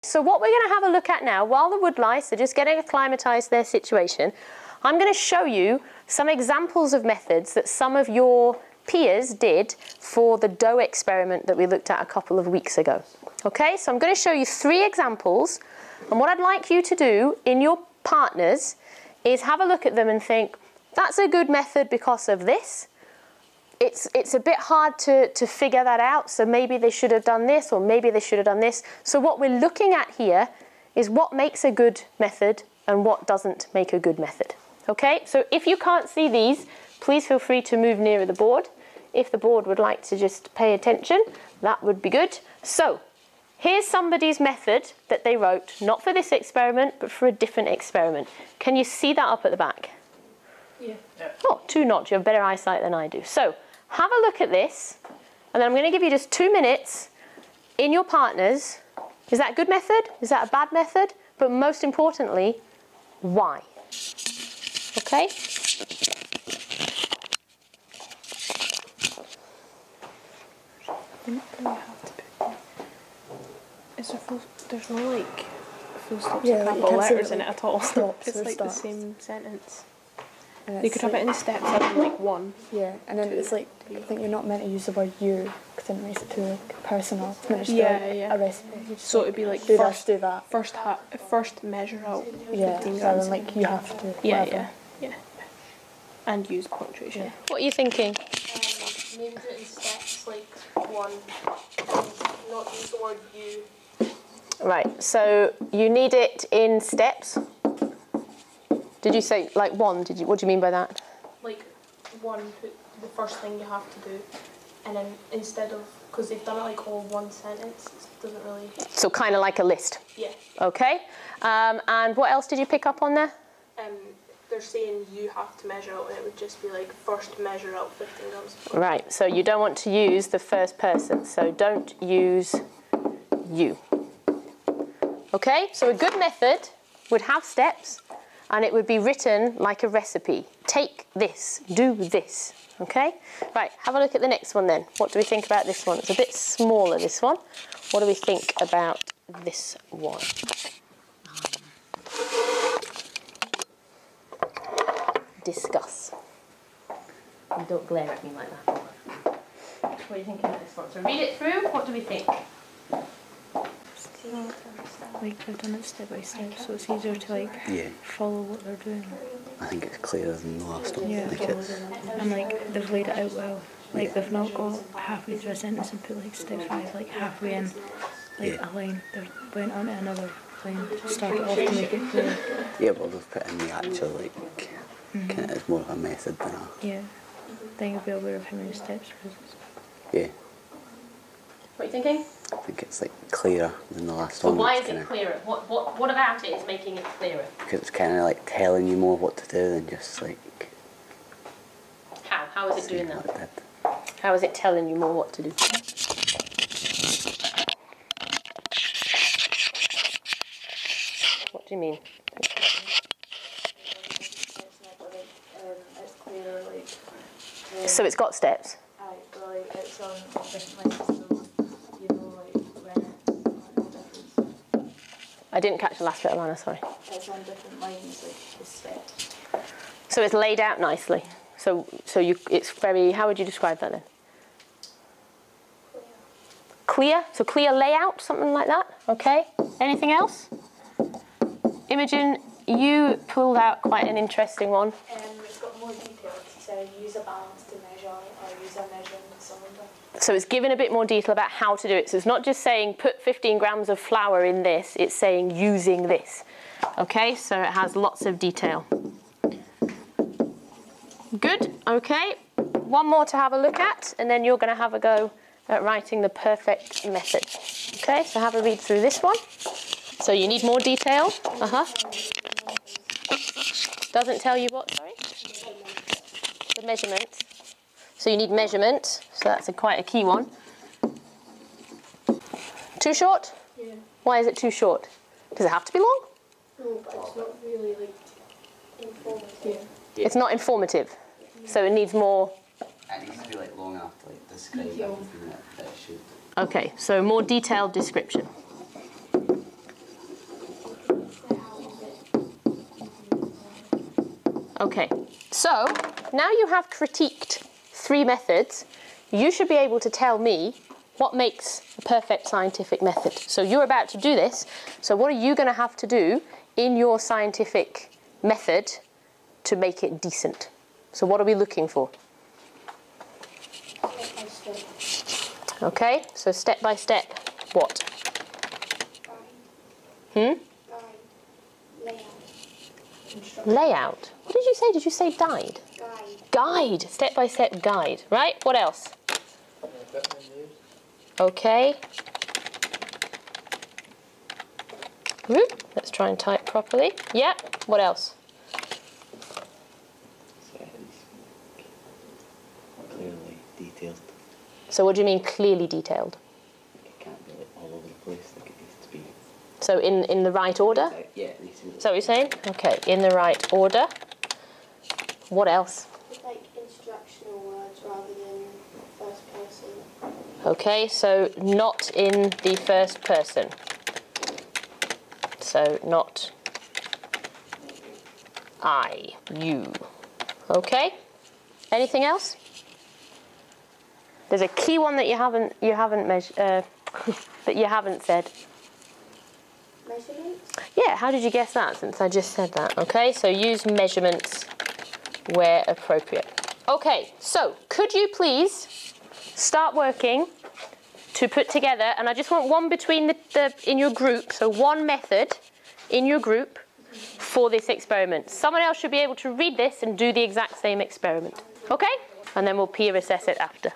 so what we're going to have a look at now, while the woodlice are just getting acclimatized to their situation, I'm going to show you some examples of methods that some of your peers did for the dough experiment that we looked at a couple of weeks ago. Okay, so I'm going to show you 3 examples, and what I'd like you to do in your partners is have a look at them and think, that's a good method because of this. It's a bit hard to figure that out, so maybe they should have done this, or maybe they should have done this. So what we're looking at here is what makes a good method and what doesn't make a good method. Okay, so if you can't see these, please feel free to move nearer the board. If the board would like to just pay attention, that would be good. So here's somebody's method that they wrote, not for this experiment, but for a different experiment. Can you see that up at the back? Yeah. Oh, 2 notch, you have better eyesight than I do. So have a look at this, and then I'm going to give you just 2 minutes in your partners. Is that a good method? Is that a bad method? But most importantly, why? Okay? There's no like full stops or capital letters in it at all. Stops it's or like starts. the same sentence. And You could have it in steps as in like 1. Yeah, and then it's like, I think you're not meant to use the word you, because then it makes it too like personal. It's meant to just be like a recipe. So it'd be like do first, this, do that. first measure out 15 Yeah, grams. rather than like you have to. Yeah. And use punctuation. Yeah. What are you thinking? Maybe do it in steps, like 1, not use the word you. Right, so you need it in steps. Did you say like 1? What do you mean by that? Like 1, the first thing you have to do, and then instead of, because they've done it like all 1 sentence, it doesn't really. So kind of like a list. Yeah. Okay. And what else did you pick up on there? They're saying you have to measure out, and it would just be like first measure out 15 grams. Right, so you don't want to use the first person, so don't use you. Okay, so a good method would have steps, and it would be written like a recipe. Take this, do this, okay? Right, have a look at the next one then. What do we think about this one? It's a bit smaller, this one. What do we think about this one? Discuss. And don't glare at me like that. What do you think about this one? So read it through, what do we think? Like they've done it step by step, so it's easier to like follow what they're doing. I think it's clearer than the last one. Yeah. Like it's, And like they've laid it out well. Like they've not got halfway through a sentence and put like step 5 like halfway in like a line. They went on to another line to start it off to make it clear. yeah, but they've put in the actual like kind of, it's more of a method than a. Yeah. Then you'll be aware of how many steps there is. Yeah. What are you thinking? I think it's like clearer than the last So one. why It's is it kinda, clearer? What about it is making it clearer? because it's kind of like telling you more what to do than just like. How? How is it doing saying that? what it did. How is it telling you more what to do? What do you mean? It's clearer, like. So it's got steps? Like it's on different places, so you know, like when I didn't catch the last bit of Anna, sorry. it's on different lines, like the steps. So it's laid out nicely. So it's very, how would you describe that then? Clear? So clear layout, something like that? Okay. Anything else? Imogen, you pulled out quite an interesting one. It's got more details. It says use a balance to measure or use a measuring cylinder. So it's given a bit more detail about how to do it. So it's not just saying put 15 grams of flour in this, it's saying using this. Okay, so it has lots of detail. Good, okay. One more to have a look at, and then you're going to have a go at writing the perfect method. Okay, so have a read through this one. So you need more detail. Doesn't tell you what, sorry? The measurement. So you need measurement, so that's quite a key one. Too short? Yeah. Why is it too short? Does it have to be long? No, but it's not really like informative. It's not informative, so it needs more. It needs to be like long enough to like describe everything that it should. Okay, so more detailed description. Okay, so now you have critiqued 3 methods, you should be able to tell me what makes a perfect scientific method. So you're about to do this, so what are you going to have to do in your scientific method to make it decent? So what are we looking for? Okay, so step by step, what? Layout. What did you say? Did you say guide? Guide. Step by step guide. Right? What else? Okay. Let's try and type properly. Yeah. What else? Clearly detailed. So what do you mean clearly detailed? It can't be like all over the place like it needs to be. So in the right order? Yeah, it needs to be. Is that what you're saying? Okay, in the right order. What else? It's like instructional words rather than first person. Okay, so not in the first person. So not I, you. Okay. Anything else? There's a key one that you haven't that you haven't said. Measurements? Yeah. How did you guess that? Since I just said that. Okay. So use measurements where appropriate. Okay. So could you please start working to put together, and I just want one between the in your group. So one method in your group for this experiment. Someone else should be able to read this and do the exact same experiment. Okay? And then we'll peer assess it after.